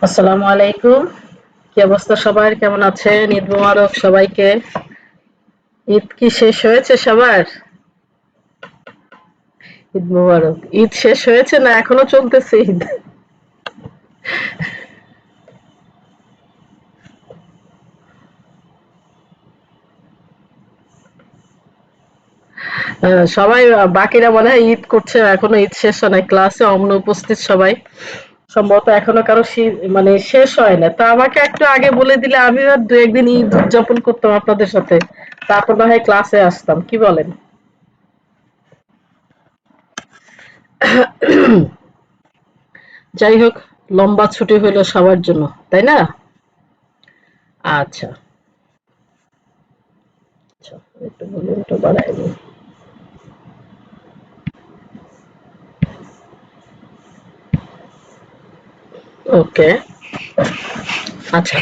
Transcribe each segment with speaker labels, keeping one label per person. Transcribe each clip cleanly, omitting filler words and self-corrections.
Speaker 1: আসসালামু আলাইকুম। কি অবস্থা সবার? কেমন আছেন? ঈদ মোবারক সবাইকে। ঈদ কি শেষ হয়েছে সবার? ঈদ মোবারক। ঈদ শেষ হয়েছে না এখনো চলতেছে ঈদ? সবাই বাকিরা মনে হয় ঈদ করছে, এখনো ঈদ শেষ হয় নাই। ক্লাসে অনুপস্থিত সবাই। সম্ভবত এখনো কারো মানে শেষ হয় না। তো আমাকে একটু আগে বলে দিলে আমিও আর ২-১ দিন ঈদ উদযাপন করতাম আপনাদের সাথে। তারপর না হয় ক্লাসে আসতাম। কি বলেন? যাই হোক, লম্বা ছুটি হইলো সবার জন্য, তাই না? আচ্ছা, আচ্ছা, একটু ভলিউমটা বাড়ায় দিই। ওকে, আচ্ছা।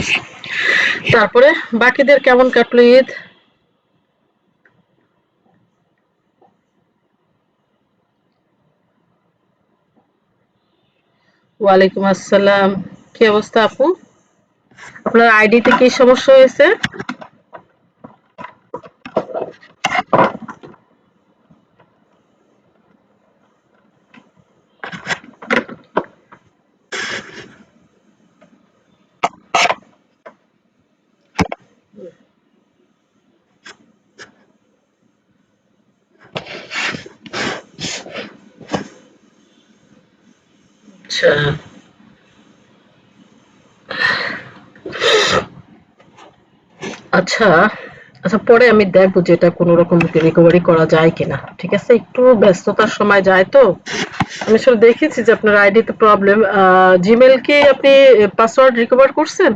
Speaker 1: তারপরে বাকিদের কেমন কাটলো ঈদ? ওয়ালাইকুম আসসালাম। কি অবস্থা আপু? আপনার আইডিতে কি সমস্যা হয়েছে? আচ্ছা, আচ্ছা, আচ্ছা, পরে আমি দেখবো যে এটা কোনো রকম রিকভারি করা যায় কিনা। ঠিক আছে? একটু ব্যস্ততার সময় যায় তো। আমি আসলে দেখেছি যে আপনার আইডিতে প্রবলেম। জিমেইল কি আপনি পাসওয়ার্ড রিকভার করছেন?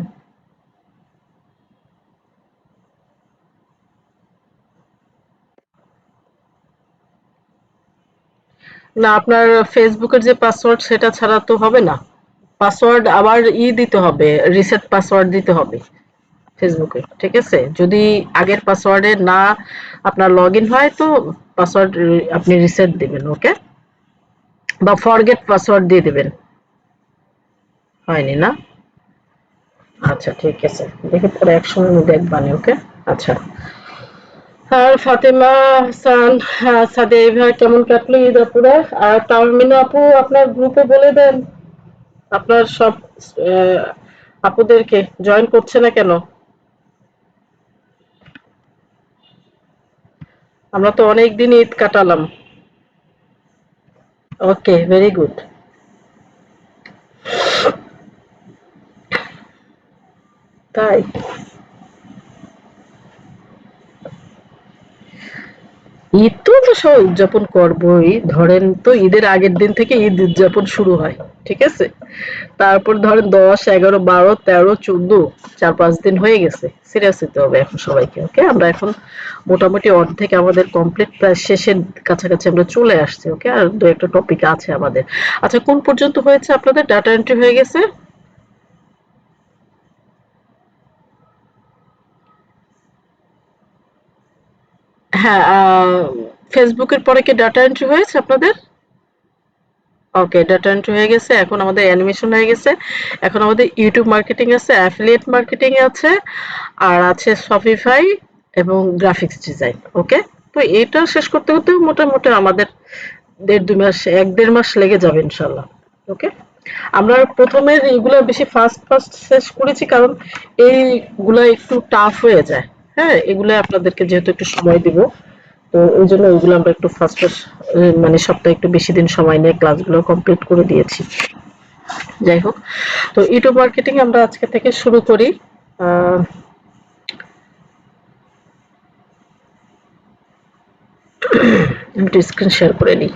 Speaker 1: না, আপনার ফেসবুকের যে পাসওয়ার্ড সেটা ছাড়া তো হবে না। পাসওয়ার্ড আবার দিতে হবে, রিসেট পাসওয়ার্ড দিতে হবে ফেসবুকে। ঠিক আছে? যদি আগের পাসওয়ার্ডে না আপনার লগ ইন হয় তো পাসওয়ার্ড আপনি রিসেট দিবেন। ওকে? বা ফরগেট পাসওয়ার্ড দিয়ে দিবেন। হয়নি না? আচ্ছা, ঠিক আছে। দেখি পরে একসময় আমি দেখবানি। ওকে? আচ্ছা। আর ফাতেমা হাসান, হ্যাঁ, সাদিয়া ভাই কেমন কাটলো ঈদ আপুরা? আর তাহমিনা আপু আপনার গ্রুপে বলে দেন আপনার সব আহ, আপুদেরকে জয়েন করছে না কেন? আমরা তো অনেক দিন ঈদ কাটালাম। ওকে, ভেরি গুড। তাই? ঈদ তো তো সবাই উদযাপন করবোই। ধরেন তো ঈদের আগের দিন থেকে ঈদ উদযাপন শুরু হয়। ঠিক আছে? তারপর ধরেন ১০, ১১, ১২, ১৩, ১৪, ৪-৫ দিন হয়ে গেছে। সিরিয়াস হতে হবে এখন সবাইকে। ওকে? আমরা এখন মোটামুটি অর্ধেক আমাদের কমপ্লিট, প্রায় শেষের কাছাকাছি আমরা চলে আসছি। ওকে? আর ২-১ টা টপিক আছে আমাদের। আচ্ছা, কোন পর্যন্ত হয়েছে আপনাদের? ডাটা এন্ট্রি হয়ে গেছে? হ্যাঁ, ফেসবুকের পরে কি ডাটা এন্ট্রি হয়েছে আপনাদের? ওকে, ডাটা এন্ট্রি হয়ে গেছে। এখন আমাদের অ্যানিমেশন হয়ে গেছে। এখন আমাদের ইউটিউব মার্কেটিং আছে, অ্যাফিলিয়েট মার্কেটিং আছে, আর আছে শপিফাই এবং গ্রাফিক্স ডিজাইন। ওকে? তো এটা শেষ করতে করতে মোটামুটি আমাদের ১.৫-২ মাস, ১-১.৫ মাস লেগে যাবে ইনশাল্লাহ। ওকে? আমরা প্রথমে এগুলো বেশি ফাস্ট ফাস্ট শেষ করেছি কারণ এইগুলা একটু টাফ হয়ে যায়। হ্যাঁ, এগুলো আপনাদেরকে যেহেতু একটু সময় দিব, তো ওই জন্য ওইগুলো আমরা একটু ফাস্ট ফাস্ট, মানে সপ্তাহে একটু বেশি দিন সময় নিয়ে ক্লাসগুলো কমপ্লিট করে দিয়েছি। যাই হোক, তো ইউটিউব মার্কেটিং আমরা আজকে থেকে শুরু করি। আহ, আমি একটু স্ক্রিন শেয়ার করে নিই।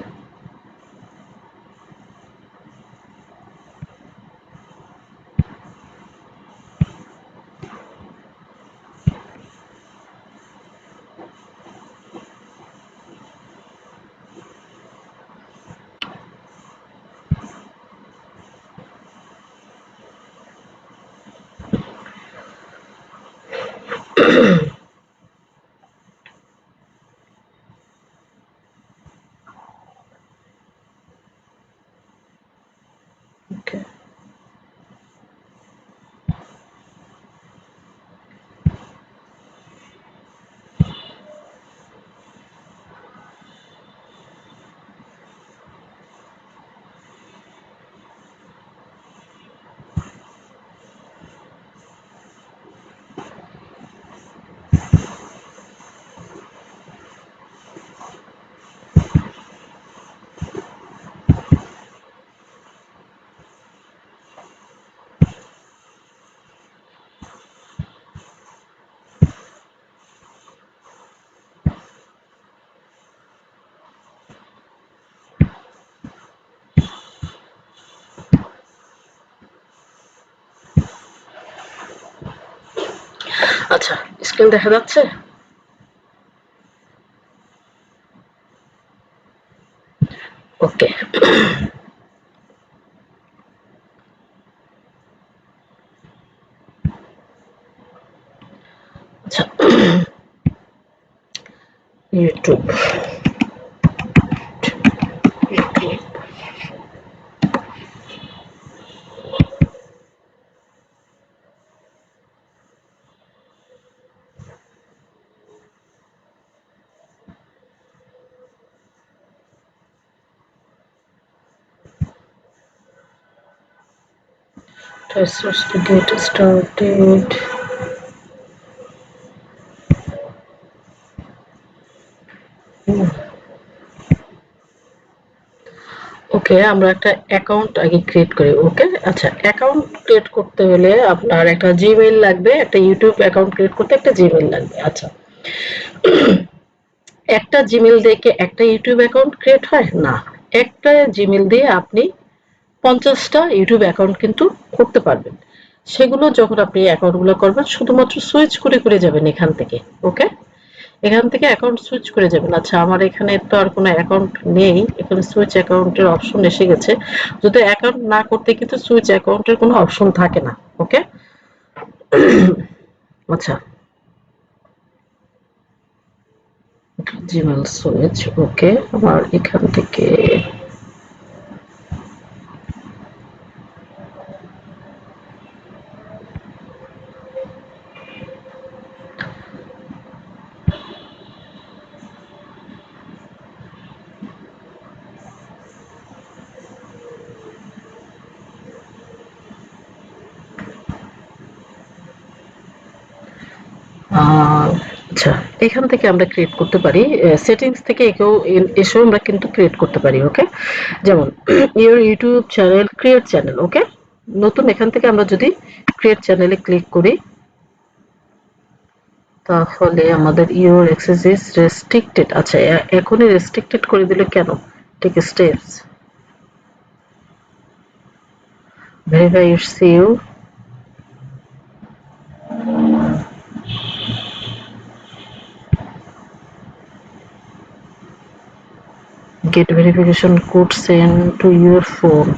Speaker 1: আচ্ছা, স্ক্রিন দেখা যাচ্ছে? ওকে। আচ্ছা, YouTube, YouTube. Test to get started. ওকে, আমরা একটা অ্যাকাউন্ট আগে ক্রিয়েট করি। ওকে, আচ্ছা, অ্যাকাউন্ট ক্রিয়েট করতে হলে আপনার একটা জিমেইল লাগবে, একটা ইউটিউব অ্যাকাউন্ট ক্রিয়েট করতে একটা জিমেইল লাগবে। আচ্ছা, একটা জিমেইল দিয়ে কি একটা ইউটিউব অ্যাকাউন্ট ক্রিয়েট হয়? না, একটা জিমেইল দিয়ে আপনি 50টা ইউটিউব অ্যাকাউন্ট কিন্তু করতে পারবেন। সেগুলো যখন আপনি অ্যাকাউন্টগুলো করবেন শুধুমাত্র সুইচ করে করে যাবেন এখান থেকে। ওকে, এখান থেকে অ্যাকাউন্ট সুইচ করে যাবেন। আচ্ছা, আমার এখানে তো আর কোনো অ্যাকাউন্ট নেই, এখানে সুইচ অ্যাকাউন্টের অপশন এসে গেছে। যদি অ্যাকাউন্ট না করতে কিন্তু সুইচ অ্যাকাউন্টের কোনো অপশন থাকে না। ওকে, আচ্ছা, জিমেল সুইচ। ওকে, আমার এখান থেকে আচ্ছা, এখান থেকে আমরা ক্রিয়েট করতে পারি, সেটিংস থেকে এসেও আমরা কিন্তু ক্রিয়েট করতে পারি। ওকে, যেমন your YouTube channel, create channel. Okay, নতুন এখান থেকে আমরা যদি ক্রিয়েট চ্যানেলে ক্লিক করি তাহলে আমাদের ইউর অ্যাক্সেস ইজ রেস্ট্রিক্টেড। আচ্ছা, এখনই রেস্ট্রিক্টেড করে দিলে কেন? Take steps, verify it's you, get verification code sent to your phone.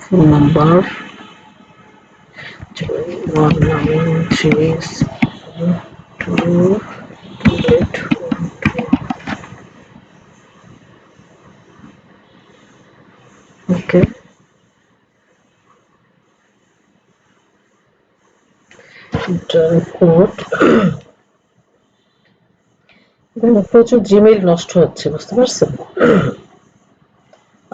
Speaker 1: Phone number 1932. Okay, code। প্রচুর জিমেইল নষ্ট হচ্ছে, বুঝতে পারছেন?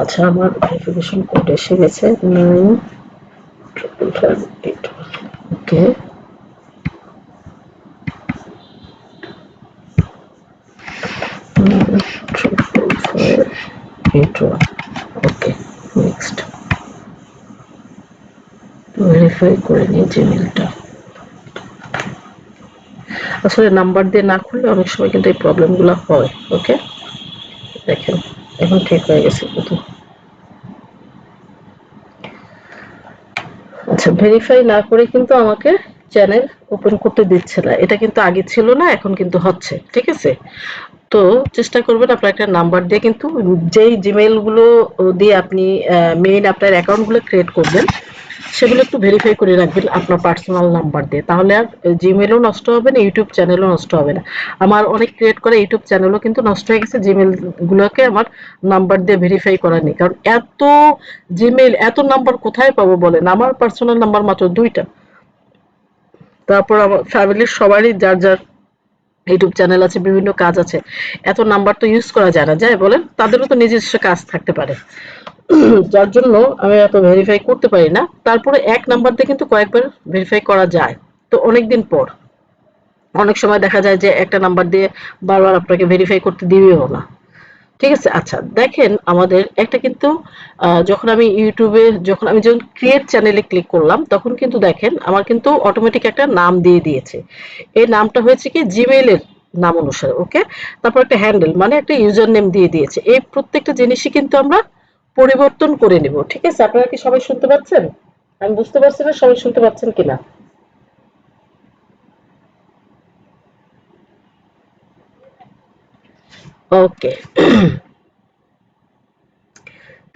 Speaker 1: আচ্ছা, আমার ভেরিফিকেশন কোড এসে গেছে 95582। ওকে, 95581। ওকে, নেক্সট। ভেরিফাই করে নিই জিমেইলটা। আসলে নাম্বার দিয়ে না খুললে অনেক সময় কিন্তু এই প্রবলেমগুলো হয়। ওকে, দেখেন এখন ঠিক হয়ে গেছে কিন্তু। আচ্ছা, ভেরিফাই না করে কিন্তু আমাকে চ্যানেল ওপেন করতে দিচ্ছে না। এটা কিন্তু আগে ছিল না, এখন কিন্তু হচ্ছে। ঠিক আছে, তো চেষ্টা করবেন আপনার একটা নাম্বার দিয়ে, কিন্তু যেই জিমেইল গুলো দিয়ে আপনি মেইন আপনার অ্যাকাউন্ট গুলো ক্রিয়েট করবেন সেগুলো একটু ভেরিফাই করে রাখবেন আপনার পার্সোনাল নাম্বার দিয়ে, তাহলে আর জিমেলও নষ্ট হবে না, ইউটিউব চ্যানেলও নষ্ট হবে না। আমার অনেক ক্রিয়েট করা ইউটিউব চ্যানেলও কিন্তু নষ্ট হয়ে গেছে জিমেল গুলোকে আমার নাম্বার দিয়ে ভেরিফাই করা নেই। কারণ এত জিমেল, এত নাম্বার কোথায় পাবো বলেন? আমার পার্সোনাল নাম্বার মাত্র 2টা। তারপর আমার ফ্যামিলির সবারই যার যার ইউটিউব চ্যানেল আছে, বিভিন্ন কাজ আছে, এত নাম্বার তো ইউজ করা যায় না, যায় বলেন? তাদেরও তো নিজস্ব কাজ থাকতে পারে। যার জন্য আমি এত ভেরিফাই করতে পারি না। তারপরে এক নাম্বার দিয়ে কিন্তু কয়েকবার ভেরিফাই করা যায়, তো অনেকদিন পর। অনেক সময় দেখা যায় যে একটা নাম্বার দিয়ে বারবার আপনাকে ভেরিফাই করতে দিবেও না। ঠিক আছে, আচ্ছা দেখেন আমাদের একটা কিন্তু যখন আমি ইউটিউবে, যখন ক্রিয়েট চ্যানেলে ক্লিক করলাম তখন কিন্তু দেখেন আমার কিন্তু অটোমেটিক একটা নাম দিয়ে দিয়েছে। এই নামটা হয়েছে কি জিমেইলের নাম অনুসারে। ওকে, তারপর একটা হ্যান্ডেল মানে একটা ইউজার নেম দিয়ে দিয়েছে। এই প্রত্যেকটা জিনিসই কিন্তু আমরা পরিবর্তন করে নিব। ঠিক আছে, আপনারা কি সবাই শুনতে পাচ্ছেন? আমি বুঝতে পারছি না সবাই শুনতে পাচ্ছেন কিনা। ওকে,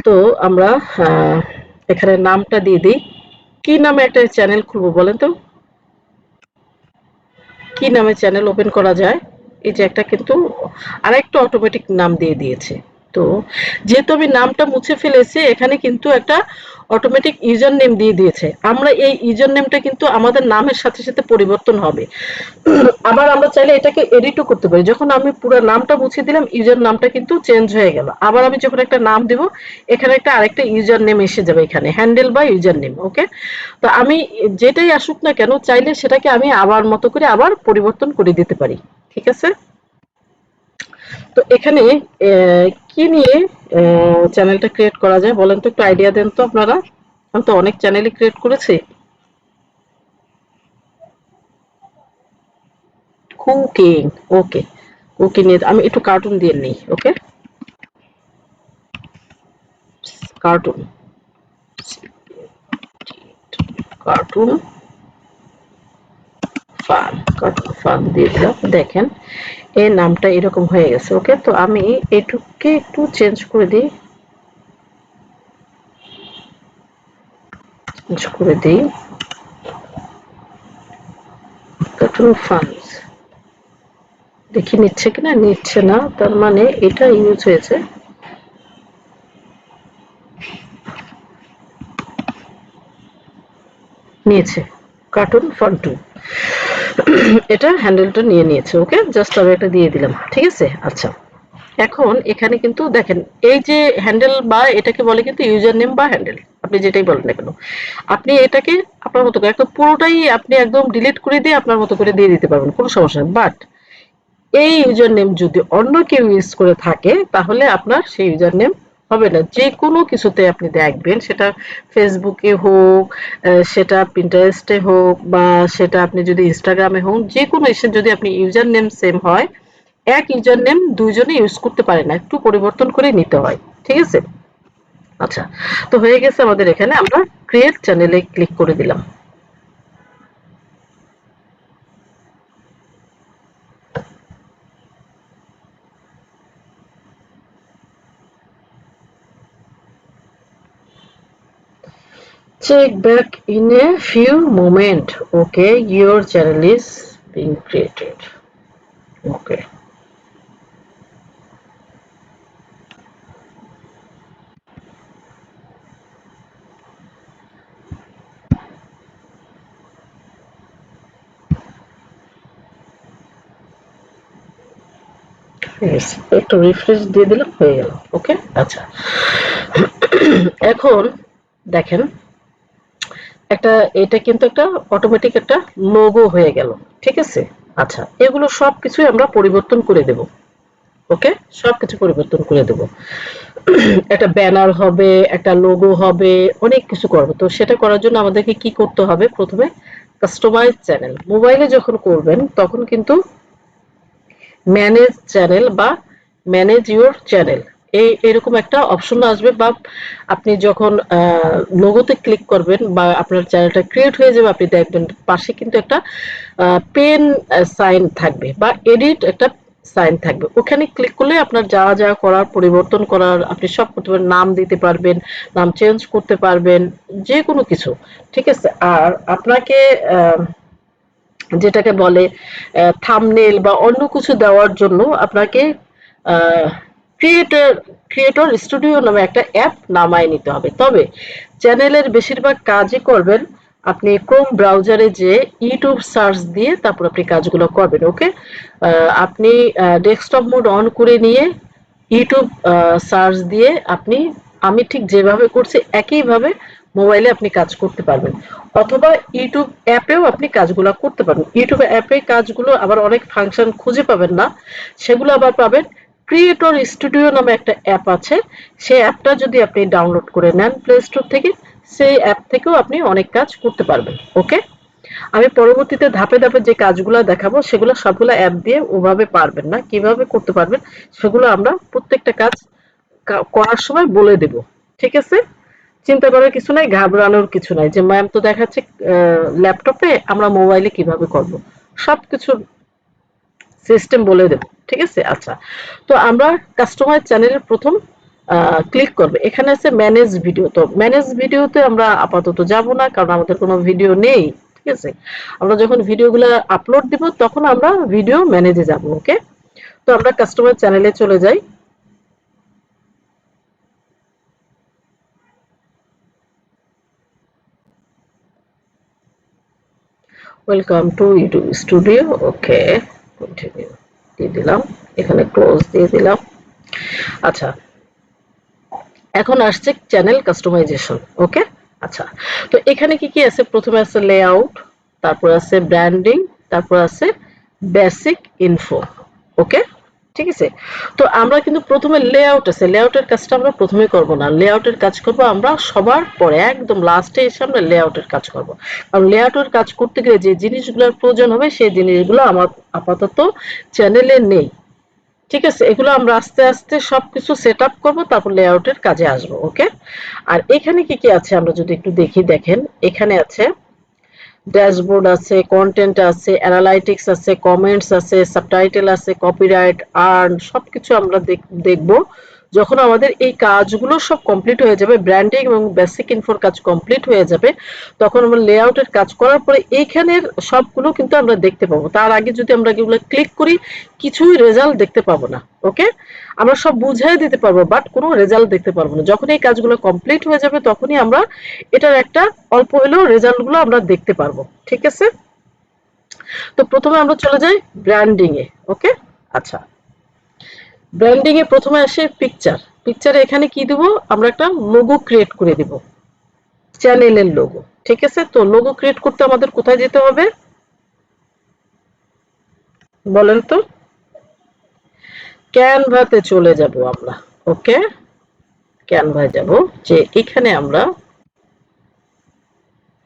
Speaker 1: তো আমরা আহ, এখানে নামটা দিয়ে দিই। কি নামে একটা চ্যানেল খুলবো বলেন তো? কি নামে চ্যানেল ওপেন করা যায়? এই যে একটা কিন্তু আরেকটা অটোমেটিক নাম দিয়ে দিয়েছে। তো যেহেতু আমি নামটা মুছে ফেলেছি, এখানে কিন্তু একটা অটোমেটিক ইউজার নেম দিয়ে দিয়েছে। আমরা এই ইউজার নেমটা কিন্তু আমাদের নামের সাথে সাথে পরিবর্তন হবে। আবার আমরা চাইলে এটাকে এডিটও করতে পারি। যখন আমি পুরো নামটা মুছে দিলাম, ইউজার নামটা কিন্তু চেঞ্জ হয়ে গেল। আবার আমি যখন একটা নাম দিব, এখানে একটা আরেকটা ইউজার নেম এসে যাবে, এখানে হ্যান্ডেল বা ইউজার নেম। ওকে, তো আমি যেটাই আসুক না কেন, চাইলে সেটাকে আমি আবার মতো করে আবার পরিবর্তন করে দিতে পারি। ঠিক আছে, তো এখানে কি নিয়ে চ্যানেলটা ক্রিয়েট করা যায় বলেন তো, একটু আইডিয়া দেন তো আপনারা। আমি তো অনেক চ্যানেলই ক্রিয়েট করেছি। কুকিং, ওকে, কুকিং নিয়ে আমি একটু কার্টুন দিয়ে নিই। Okay, cartoon, cartoon fun, cartoon fun দিয়ে দিলাম। দেখেন এই নামটা এরকম হয়ে গেছে। ওকে, তো আমি এটুকুকে একটু চেঞ্জ করে দিই, চেঞ্জ করে দিই কার্টুন ফান। দেখি নিচ্ছে কিনা, নিচ্ছে না, তার মানে এটা ইউজ হয়েছে। নিয়েছে, কার্টুন ফান টু, এটা হ্যান্ডেলটা নিয়ে নিয়েছে। ওকে, জাস্ট আমি এটা দিয়ে দিলাম। ঠিক আছে, আচ্ছা। এখন এখানে কিন্তু দেখেন এই যে হ্যান্ডেল বা এটাকে বলে কিন্তু ইউজার নেম বা হ্যান্ডেল, আপনি যেটাই বলেন না কেন, আপনি এটাকে আপনার মতো করে একদম পুরোটাই আপনি একদম ডিলিট করে দিয়ে আপনার মতো করে দিয়ে দিতে পারবেন, কোনো সমস্যা নেই। বাট এই ইউজার নেম যদি অন্য কেউ ইউজ করে থাকে, তাহলে আপনার সেই ইউজার নেম হবে না। যে কোনো কিছুতে আপনি দেখবেন, সেটা ফেসবুকে হোক, সেটা পিন্টারেস্টে হোক, বা সেটা আপনি যদি ইনস্টাগ্রামে হোক, যে কোনো ইসে যদি আপনি ইউজার নেম সেম হয়, এক ইউজার নেম দুইজনে ইউজ করতে পারে না, একটু পরিবর্তন করে নিতে হয়। ঠিক আছে, আচ্ছা। তো হয়ে গেছে আমাদের, এখানে আমরা ক্রিয়েট চ্যানেলে ক্লিক করে দিলাম। Check back in a few moment. Okay, your channel is being created. Okay. Yes, একটু রিফ্রেশ দিয়ে দিলাম, হয়ে গেল। ওকে, আচ্ছা। এখন দেখেন একটা, এটা কিন্তু একটা অটোমেটিক একটা লোগো হয়ে গেল। ঠিক আছে, আচ্ছা, এগুলো সবকিছুই আমরা পরিবর্তন করে দেব। ওকে, সবকিছু পরিবর্তন করে দেব। একটা ব্যানার হবে, একটা লোগো হবে, অনেক কিছু করবো। তো সেটা করার জন্য আমাদেরকে কি করতে হবে? প্রথমে কাস্টমাইজ চ্যানেল মোবাইলে যখন করবেন, তখন কিন্তু ম্যানেজ চ্যানেল বা ম্যানেজ ইউর চ্যানেল এই এরকম একটা অপশন আসবে, বা আপনি যখন লোগোতে ক্লিক করবেন বা আপনার চ্যানেলটা ক্রিয়েট হয়ে যাবে, আপনি দেখবেন পাশে কিন্তু একটা পেন সাইন থাকবে বা এডিট একটা সাইন থাকবে। ওখানে ক্লিক করলে আপনার যা যা করার, পরিবর্তন করার, আপনি সব করতে পারবেন। নাম দিতে পারবেন, নাম চেঞ্জ করতে পারবেন, যে কোনো কিছু। ঠিক আছে, আর আপনাকে যেটাকে বলে থাম্বনেল বা অন্য কিছু দেওয়ার জন্য আপনাকে ক্রিয়েটর ক্রিয়েটর স্টুডিও নামে একটা অ্যাপ নামায় নিতে হবে। তবে চ্যানেলের বেশিরভাগ কাজই করবেন আপনি ক্রোম ব্রাউজারে যে ইউটিউব সার্চ দিয়ে, তারপর আপনি কাজগুলো করবেন। ওকে, আপনি ডেস্কটপ মোড অন করে নিয়ে ইউটিউব সার্চ দিয়ে আপনি, আমি ঠিক যেভাবে করছি একইভাবে মোবাইলে আপনি কাজ করতে পারবেন, অথবা ইউটিউব অ্যাপেও আপনি কাজগুলো করতে পারবেন। ইউটিউব অ্যাপে কাজগুলো আবার অনেক ফাংশন খুঁজে পাবেন না, সেগুলো আবার পাবেন ক্রিয়েটর স্টুডিও নামে একটা অ্যাপ আছে। সেই অ্যাপটা যদি আপনি ডাউনলোড করে নেন প্লে স্টোর থেকে, সেই অ্যাপ থেকেও আপনি অনেক কাজ করতে পারবেন। ওকে, আমি পরবর্তীতে ধাপে ধাপে যে কাজগুলো দেখাবো, সেগুলো সবগুলো অ্যাপ দিয়ে ওভাবে পারবেন না, কিভাবে করতে পারবেন সেগুলো আমরা প্রত্যেকটা কাজ করার সময় বলে দেব। ঠিক আছে, চিন্তা করার কিছু নাই, ঘাবড়ানোর কিছু নাই যে ম্যাম তো দেখাচ্ছে ল্যাপটপে, আমরা মোবাইলে কিভাবে করব। সবকিছু সিস্টেম বলে দেব, ঠিক আছে। আচ্ছা, তো আমরা কাস্টমাইজ চ্যানেলের প্রথম ক্লিক করবে, এখানে আছে ম্যানেজ ভিডিও। তো ম্যানেজ ভিডিওতে আমরা আপাতত যাব না, কারণ আমাদের কোনো ভিডিও নেই, ঠিক আছে। আমরা যখন ভিডিওগুলো আপলোড দিব তখন আমরা ভিডিও ম্যানেজে যাব। ওকে, তো আমরা কাস্টমাইজ চ্যানেলে চলে যাই। Welcome to YouTube studio. Okay, continue দিয়ে দিলাম, এখানে ক্লোজ দিয়ে দিলাম। আচ্ছা, এখন আসছে চ্যানেল কাস্টমাইজেশন। ওকে, আচ্ছা, তো এখানে কি কি আছে? প্রথমে আছে লেআউট, তারপর আছে ব্র্যান্ডিং, তারপর আছে বেসিক ইনফো। ওকে, ঠিক আছে। তো আমরা কিন্তু প্রথমে লেআউট আছে, লেআউটের কাজটা আমরা প্রথমে করব না, লেআউটের কাজ করব আমরা সবার পরে, একদম লাস্টে এসে আমরা লেআউটের কাজ করব। কারণ লেআউটের কাজ করতে গেলে যে জিনিসগুলোর প্রয়োজন হবে সেই জিনিসগুলো আমার আপাতত চ্যানেলে নেই, ঠিক আছে। এগুলো আমরা আস্তে আস্তে সবকিছু সেট আপ করবো, তারপর লেআউটের কাজে আসবো। ওকে, আর এখানে কি কি আছে আমরা যদি একটু দেখি, দেখেন এখানে আছে ড্যাশবোর্ড আছে, কন্টেন্ট আছে, অ্যানালাইটিক্স আছে, কমেন্টস আছে, সাবটাইটেল আছে, কপিরাইট, আর্ন, সবকিছু আমরা দেখবো যখন আমাদের এই কাজগুলো সব কমপ্লিট হয়ে যাবে, ব্র্যান্ডিং এবং বেসিক ইনফোর কাজ কমপ্লিট হয়ে যাবে, তখন আমরা লেআউটের কাজ করার পরে এইখানের সবগুলো কিন্তু আমরা দেখতে পাবো। তার আগে যদি আমরা এগুলো ক্লিক করি কিছুই রেজাল্ট দেখতে পাবো না। ওকে, আমরা সব বুঝাই দিতে পারবো বাট কোনো রেজাল্ট দেখতে পারবো না। যখন এই কাজগুলো কমপ্লিট হয়ে যাবে তখনই আমরা এটার একটা অল্প হলেও রেজাল্ট গুলো আমরা দেখতে পারবো, ঠিক আছে। তো প্রথমে আমরা চলে যাই ব্র্যান্ডিং এ। ওকে, আচ্ছা, ব্র্যান্ডিং এ প্রথমে আসে পিকচার। পিকচারে এখানে কি দিব? আমরা একটা লোগো ক্রিয়েট করে দিব, চ্যানেলের লোগো, ঠিক আছে। তো লোগো ক্রিয়েট করতে আমাদের কোথায় যেতে হবে বলেন তো? ক্যানভাতে চলে যাব আমরা। ওকে, ক্যানভায় যাব, যে এখানে আমরা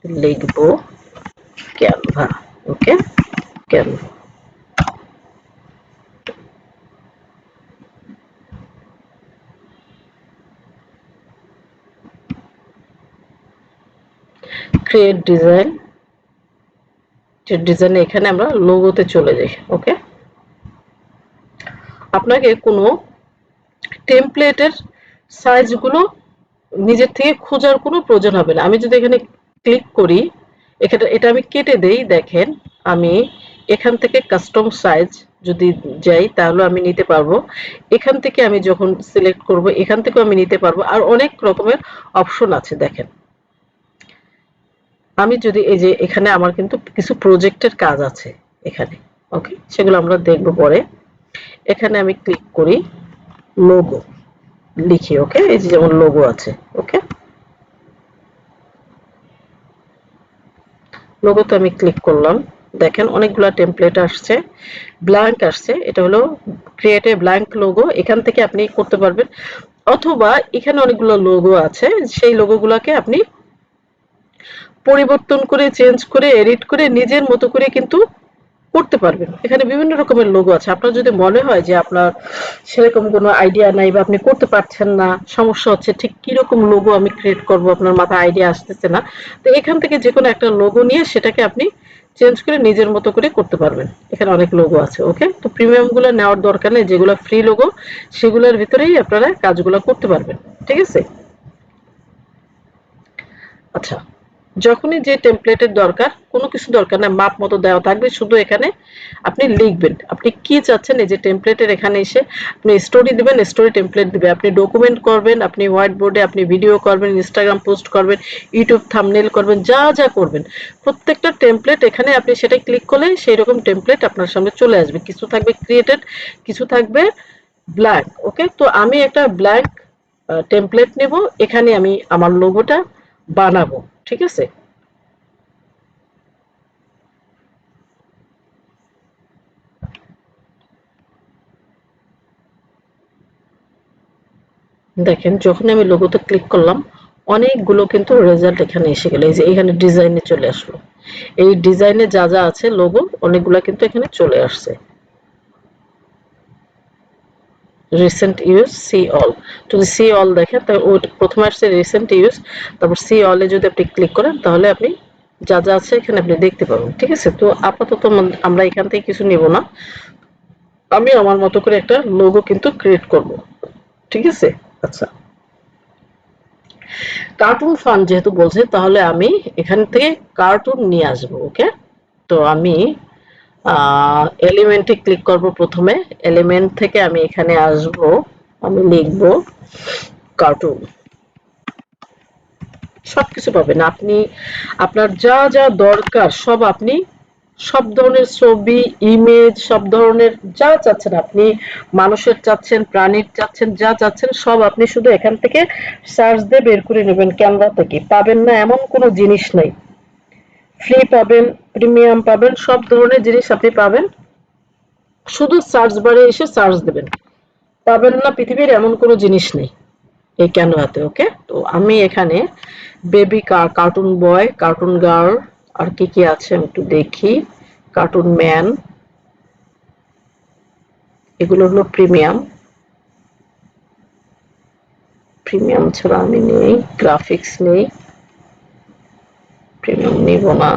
Speaker 1: লিখব ক্যানভা। ওকে, ক্যানভা, ক্রিয়েট ডিজাইন, ডিজাইন এখানে আমরা লোগোতে চলে যাই। ওকে, আপনাকে কোনো টেমপ্লেটের সাইজগুলো নিজের থেকে খোঁজার কোনো প্রয়োজন হবে না। আমি যদি এখানে ক্লিক করি, এখানে এটা আমি কেটে দেই, দেখেন আমি এখান থেকে কাস্টম সাইজ যদি যাই তাহলে আমি নিতে পারবো। এখান থেকে আমি যখন সিলেক্ট করব এখান থেকেও আমি নিতে পারবো, আর অনেক রকমের অপশন আছে। দেখেন আমি যদি এই যে এখানে আমার কিন্তু কিছু প্রজেক্টের কাজ আছে এখানে, ওকে, সেগুলো আমরা দেখব পরে। এখানে আমি ক্লিক করি, লোগো লিখি। ওকে, এই যে যেমন লোগো আছে। ওকে, লোগোতে আমি ক্লিক করলাম, দেখেন অনেকগুলা টেমপ্লেট আসছে, ব্ল্যাঙ্ক আসছে। এটা হলো ক্রিয়েট এ ব্ল্যাঙ্ক লোগো, এখান থেকে আপনি করতে পারবেন। অথবা এখানে অনেকগুলো লোগো আছে, সেই লোগোগুলোকে আপনি পরিবর্তন করে, চেঞ্জ করে, এডিট করে নিজের মতো করে কিন্তু করতে পারবেন। এখানে বিভিন্ন রকমের লোগো আছে। আপনার যদি মনে হয় যে আপনার সেরকম কোনো আইডিয়া নাই বা আপনি করতে পারছেন না, সমস্যা হচ্ছে ঠিক কিরকম লোগো আমি ক্রিয়েট করব, আপনার মাথায় আইডিয়া আসতেছে না, তো এখান থেকে যে কোনো একটা লোগো নিয়ে সেটাকে আপনি চেঞ্জ করে নিজের মতো করে করতে পারবেন। এখানে অনেক লোগো আছে। ওকে, তো প্রিমিয়াম গুলো নেওয়ার দরকার নেই, যেগুলো ফ্রি লোগো সেগুলোর ভিতরেই আপনারা কাজগুলো করতে পারবেন, ঠিক আছে। আচ্ছা, যখনই যে টেমপ্লেটের দরকার, কোনো কিছু দরকার না, মাপ মতো দেওয়া থাকবে, শুধু এখানে আপনি লিখবেন আপনি কি চাচ্ছেন। এই যে টেমপ্লেটের এখানে এসে আপনি স্টোরি দিবেন, স্টোরি টেমপ্লেট দিবে, আপনি ডকুমেন্ট করবেন, আপনি হোয়াইট বোর্ডে আপনি ভিডিও করবেন, ইনস্টাগ্রাম পোস্ট করবেন, ইউটিউব থাম্বনেল করবেন, যা যা করবেন প্রত্যেকটা টেমপ্লেট এখানে আপনি সেটা ক্লিক করলে সেই রকম টেমপ্লেট আপনার সামনে চলে আসবে। কিছু থাকবে ক্রিয়েটেড, কিছু থাকবে ব্ল্যাঙ্ক। ওকে, তো আমি একটা ব্ল্যাঙ্ক টেমপ্লেট নেব, এখানে আমি আমার লোগোটা বানাবো, ঠিক আছে। দেখেন যখন আমি লোগোতে ক্লিক করলাম অনেকগুলো কিন্তু রেজাল্ট এখানে এসে গেল। এই যে এখানে ডিজাইনে চলে আসলো, এই ডিজাইনে যা যা আছে লোগো অনেকগুলা কিন্তু এখানে চলে আসছে। Recent use, see all. যদি সি অল দেখেন তাহলে ওই প্রথমে আসছে রিসেন্ট ইউজ, তারপর সি অলে যদি আপনি ক্লিক করেন তাহলে আপনি যা যা আছে এখানে আপনি দেখতে পাবেন। ঠিক আছে, তো আপাতত আমরা এখান থেকে কিছু নিব না, আমি আমার মতো করে একটা লোগো কিন্তু ক্রিয়েট করব। ঠিক আছে, আচ্ছা কার্টুন ফান যেহেতু বলছে তাহলে আমি এখান থেকে কার্টুন নিয়ে আসবো। ওকে, তো আমি এলিমেন্টে ক্লিক করব প্রথমে, এলিমেন্ট থেকে আমি এখানে আসব, আমি লিখব কার্টুন, সবকিছু পাবেন আপনি, আপনার যা যা দরকার সব আপনি, সব ধরনের ছবি, ইমেজ, সব ধরনের যা চাচ্ছেন আপনি, মানুষের চাচ্ছেন, প্রাণীর চাচ্ছেন, যা চাচ্ছেন সব আপনি শুধু এখান থেকে সার্চ দিয়ে বের করে নেবেন। ক্যানভা থেকে পাবেন না এমন কোনো জিনিস নাই, ফ্রি পাবেন, প্রিমিয়াম পাবেন, সব ধরনের জিনিস আপনি পাবেন, শুধু সার্চ বারে এসে সার্চ দেবেন, পাবেন না পৃথিবীর এমন কোনো জিনিস নেই এই ক্যানভাতে। ওকে, তো আমি এখানে বেবি কার্টুন বয়, কার্টুন গার্ল, আর কি কি আছে আমি একটু দেখি, কার্টুন ম্যান, এগুলো হলো প্রিমিয়াম, প্রিমিয়াম ছাড়া আমি নেই, গ্রাফিক্স নেই, প্রিমিয়াম নিব না।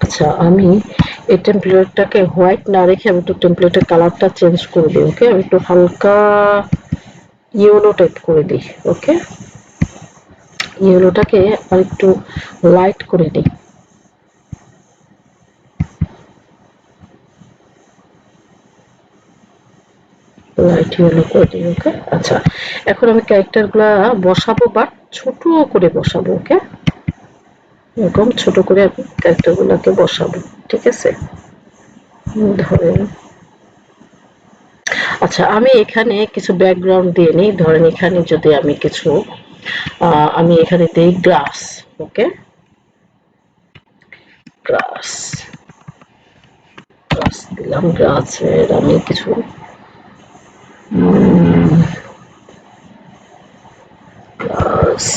Speaker 1: আচ্ছা আমি এই টেমপ্লেটটাকে হোয়াইট না রেখে আমি একটু টেমপ্লেটের কালারটা চেঞ্জ করে দিই। ওকে, আমি একটু হালকা ইয়েলো টাইপ করে দিই। ওকে, ইয়েলোটাকে আর একটু লাইট করে দিই, লাইট ইয়েলো করে দিই। ওকে, আচ্ছা এখন আমি ক্যারেক্টারগুলা বসাবো, বাট ছোট করে বসাবো। ওকে, এরকম ছোট করে আমি ক্যারেক্টারগুলোকে বসাবো। ঠিক আছে, ধরেন আচ্ছা আমি এখানে কিছু ব্যাকগ্রাউন্ড দিয়ে নিই, ধরেন এখানে যদি আমি কিছু আমি এখানে দিই গ্রাস। ওকে, গ্রাস, গ্রাস দিলাম, গ্রাসের আমি কিছু গ্রাস,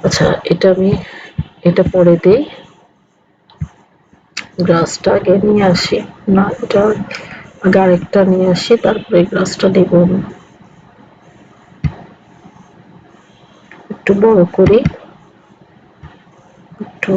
Speaker 1: আচ্ছা এটা আমি এটা পরে দিই, গ্রাসটা আগে নিয়ে আসি, না এটা আগে আরেকটা নিয়ে আসি তারপরে গ্রাসটা দিব, একটু বড় করি, একটু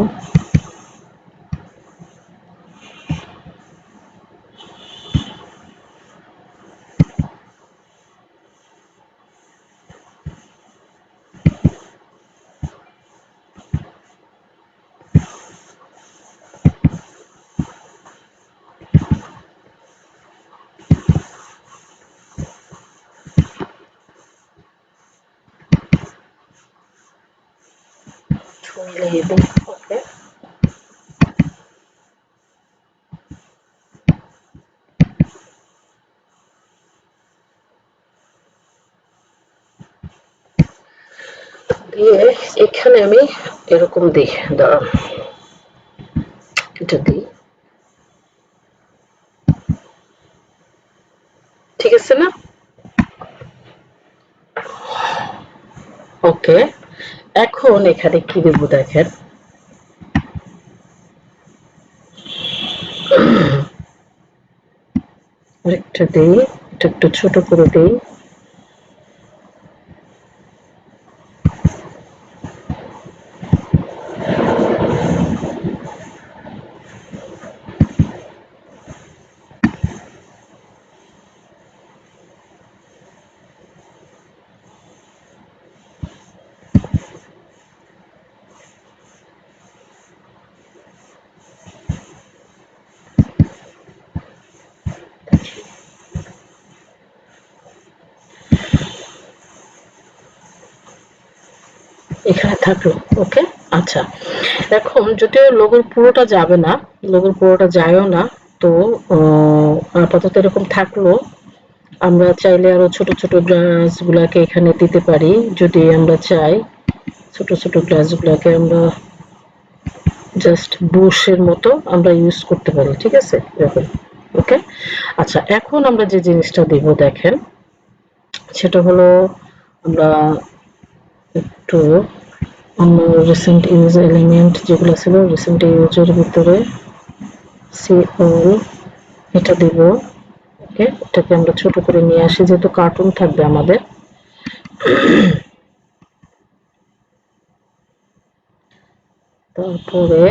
Speaker 1: মিলিয়ে দিই। ওকে, দিয়ে এখানে আমি এরকম দিই, দাঁড়ান এটা দিই, ঠিক আছে না? ওকে, এখন এখানে কি দেবো দেখেন, আরেকটা দিই, এটা একটু ছোট করে দিই, এখানে থাকলো। ওকে, আচ্ছা। এখন যদিও লোগোর পুরোটা যাবে না, লোগোর পুরোটা যায়ও না, তো আপাতত এরকম থাকলো। আমরা চাইলে আরো ছোট ছোট গ্লাসগুলাকে এখানে দিতে পারি, যদি আমরা চাই। ছোট ছোট গ্লাসগুলাকে আমরা জাস্ট বুশের মতো আমরা ইউজ করতে পারি, ঠিক আছে, এরকম। ওকে, আচ্ছা, এখন আমরা যে জিনিসটা দিব দেখেন, সেটা হলো আমরা একটু রিসেন্ট ইউজ এলিমেন্ট যেগুলো ছিল রিসেন্ট ইউজের ভিতরে সি অল এটা দিব। ওকে, এটাকে আমরা ছোট করে নিয়ে আসি, যেহেতু কার্টুন থাকবে আমাদের। তারপরে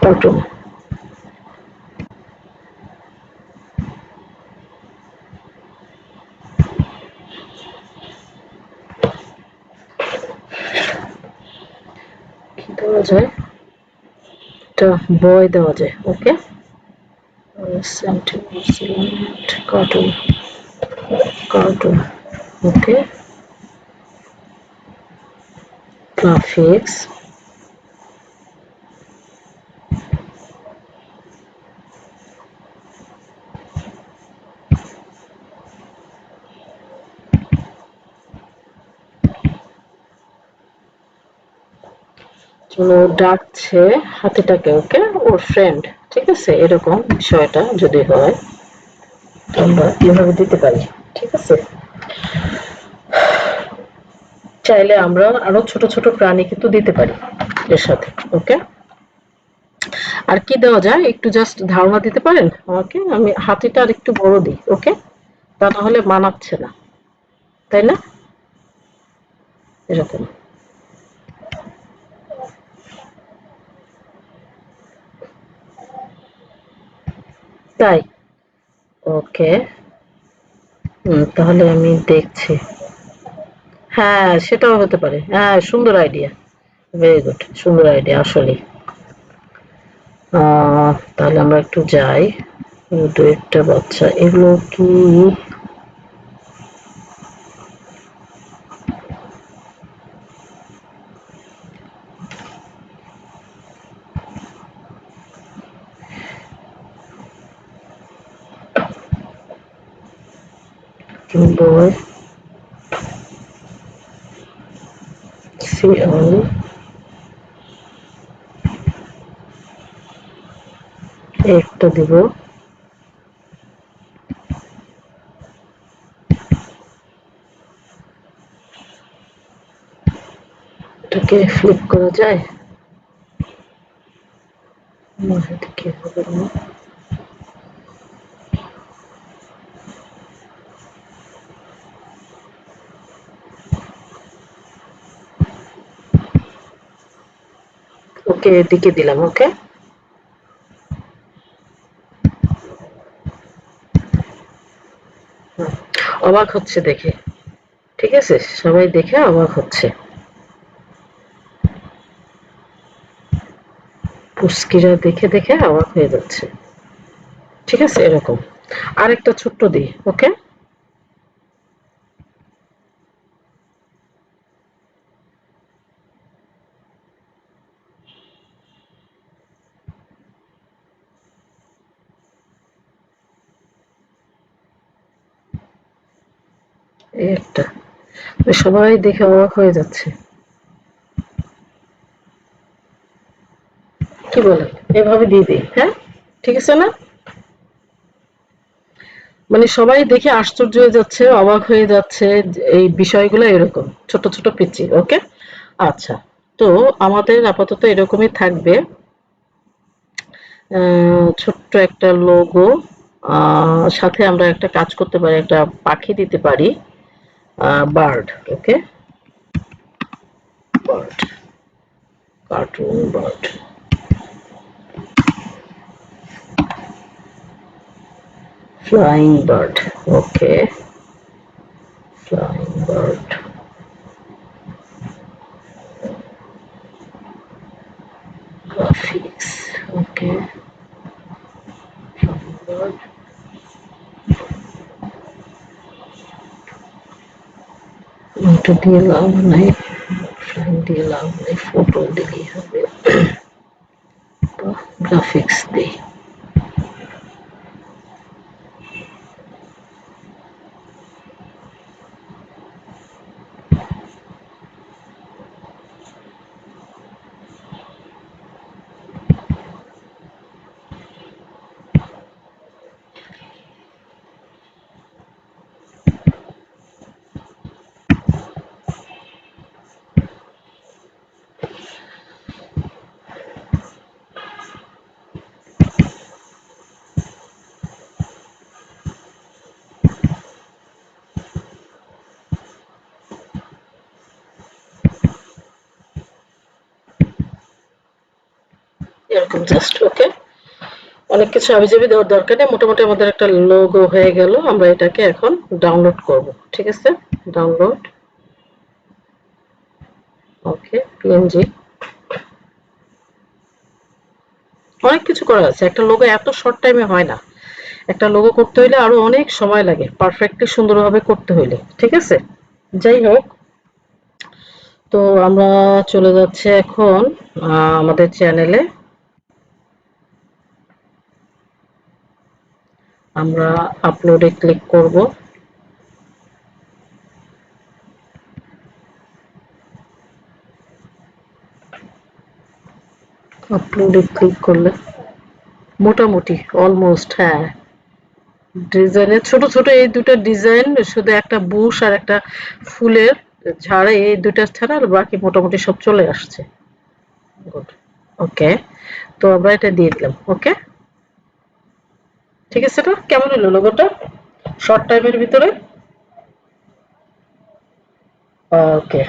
Speaker 1: কার্টুন, কি দেওয়া যায়, এটা বয় দেওয়া যায়। ওকে, সেন্টিমেন্ট কার্টুন, কার্টুন। ওকে, গ্রাফিক্স, ডাকছে হাতিটাকে, ওকে, ওর ফ্রেন্ড, ঠিক আছে, এরকম বিষয়টা যদি হয় আমরা এভাবে দিতে পারি, ঠিক আছে। চাইলে আমরা আরো ছোট ছোট প্রাণী কিন্তু দিতে পারি এর সাথে। ওকে, আর কি দেওয়া যায় একটু জাস্ট ধারণা দিতে পারেন আমাকে? আমি হাতিটা আর একটু বড় দিই। ওকে, তা না হলে মানাচ্ছে না, তাই না? এরকম। তাই? ওকে, তাহলে আমি দেখছি। হ্যাঁ, সেটাও হতে পারে। হ্যাঁ, সুন্দর আইডিয়া। ভেরি গুড, সুন্দর আইডিয়া আসলে। তাহলে আমরা একটু যাই। দু একটা বাচ্চা, এগুলো কি বই সিরিয়াল একটা দিব। এটাকে ফ্লিপ করা যায়? না, এটা কি হবে না। ওকে, এদিকে দিলাম। ওকে, অবাক হচ্ছে দেখে, ঠিক আছে, সবাই দেখে অবাক হচ্ছে। পুস্কিরা দেখে দেখে অবাক হয়ে যাচ্ছে, ঠিক আছে, এরকম। আরেকটা ছোট্ট দিই। ওকে, এই একটা, সবাই দেখে অবাক হয়ে যাচ্ছে। কি বলে, এভাবে দিয়ে দিই, হ্যাঁ, ঠিক আছে না? মানে সবাই দেখে আশ্চর্য হয়ে যাচ্ছে, অবাক হয়ে যাচ্ছে, এই বিষয়গুলো এরকম ছোট ছোট পিচ্ছি। ওকে, আচ্ছা, তো আমাদের আপাতত এরকমই থাকবে। ছোট্ট একটা লোগো, সাথে আমরা একটা কাজ করতে পারি, একটা পাখি দিতে পারি, bird. Okay, bird, cartoon bird, flying bird. Okay, flying bird, graphics. Okay, bird, দিয়ে লাভ নাই, দিয়ে লাভ নাই, ফটো দিলেই হবে, গ্রাফিক্স দিই। এরকম জাস্ট ওকে, অনেক কিছু আবিজাবি দেওয়ার দরকার নেই, মোটামুটি আমাদের একটা লোগো হয়ে গেল। আমরা এটাকে এখন ডাউনলোড করব, ঠিক আছে? ডাউনলোড, ওকে, পিএনজি। অনেক কিছু করা আছে, একটা লোগো এত শর্ট টাইমে হয় না, একটা লোগো করতে হইলে আরো অনেক সময় লাগে, পারফেক্টলি সুন্দরভাবে করতে হইলে, ঠিক আছে? যাই হোক, তো আমরা চলে যাচ্ছি এখন আমাদের চ্যানেলে। আমরা আপলোডে ক্লিক করব। আপলোডে ক্লিক করলে মোটামুটি অলমোস্ট, হ্যাঁ, ডিজাইনের ছোট ছোট এই দুটো ডিজাইন, শুধু একটা বুশ আর একটা ফুলের ঝাড়ে, এই দুটা ছাড়া আর বাকি মোটামুটি সব চলে আসছে। গুড, ওকে, তো আমরা এটা দিয়ে দিলাম। ওকে, ঠিক আছে, না কেমন হলো লোগোটা শর্ট টাইমের ভিতরে? ওকে,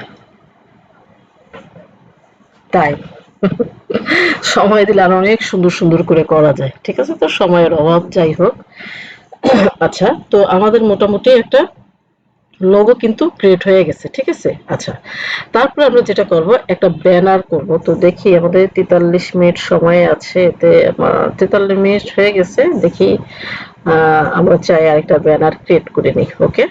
Speaker 1: তাই সময় দিলে আরো অনেক সুন্দর সুন্দর করে করা যায়, ঠিক আছে? তো সময়ের অভাব, যাই হোক। আচ্ছা, তো আমাদের মোটামুটি একটা লোগো কিন্তু ক্রিয়েট হয়ে গেছে, ঠিক আছে? আচ্ছা, তারপরে আমরা যেটা করব, একটা ব্যানার করব। তো দেখি আমাদের 43 মিনিট সময় আছে, এতে আমার 43 মিনিট হয়ে গেছে। দেখি আমরা চাই আরেকটা ব্যানার ক্রিয়েট করে নিই। ওকে,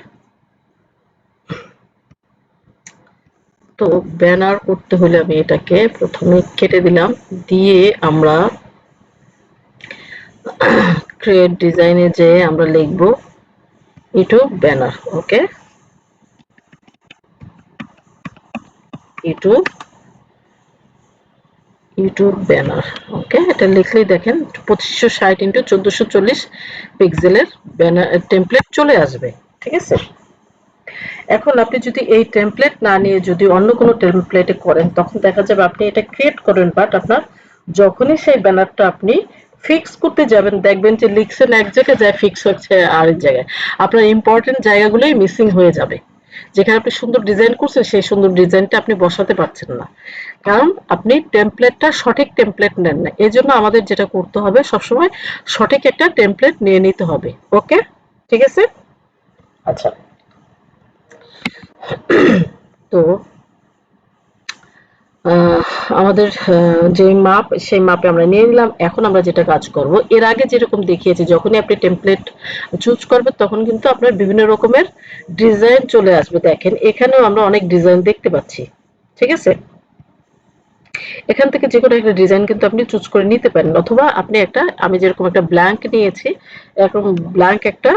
Speaker 1: তো ব্যানার করতে হলে আমি এটাকে প্রথমে কেটে দিলাম, দিয়ে আমরা ক্রিয়েট ডিজাইনে যে আমরা লিখব ইউটিউব ব্যানার। ওকে, ইউটিউব ইউটিউব ব্যানার। ওকে, এটা লিখলেই দেখেন 2560 ইন্টু 1440 পিক্সেলের ব্যানার টেমপ্লেট চলে আসবে, ঠিক আছে? এখন আপনি যদি এই টেমপ্লেট না নিয়ে যদি অন্য কোনো টেমপ্লেটে করেন, তখন দেখা যাবে আপনি এটা ক্রিয়েট করেন, বাট আপনার যখনই সেই ব্যানারটা আপনি ফিক্স করতে যাবেন, দেখবেন যে লিখছেন এক জায়গায়, যায় ফিক্স হচ্ছে আরেক জায়গায়। আপনার ইম্পর্টেন্ট জায়গাগুলোই মিসিং হয়ে যাবে। যেখানে আপনি সুন্দর ডিজাইন করছেন, সেই সুন্দর ডিজাইনটা আপনি বসাতে পারছেন না, কারণ আপনি টেমপ্লেটটা সঠিক টেমপ্লেট নেন না। এজন্য আমাদের যেটা করতে হবে, সবসময় সঠিক একটা টেমপ্লেট নিয়ে নিতে হবে। ওকে, ঠিক আছে? আচ্ছা, তো আমাদের যে মাপ, সেই মাপে আমরা নিয়ে নিলাম। এখন আমরা যেটা কাজ করব, এর আগে যেরকম দেখিয়েছি, যখনই আপনি টেমপ্লেট চুজ করবেন তখন কিন্তু আপনার বিভিন্ন রকমের ডিজাইন চলে আসবে। দেখেন এখানেও আমরা অনেক ডিজাইন দেখতে পাচ্ছি, ঠিক আছে? এখান থেকে যে কোনো একটা ডিজাইন কিন্তু আপনি চুজ করে নিতে পারেন, অথবা আপনি একটা, আমি যেরকম একটা ব্ল্যাঙ্ক নিয়েছি, এরকম ব্ল্যাঙ্ক একটা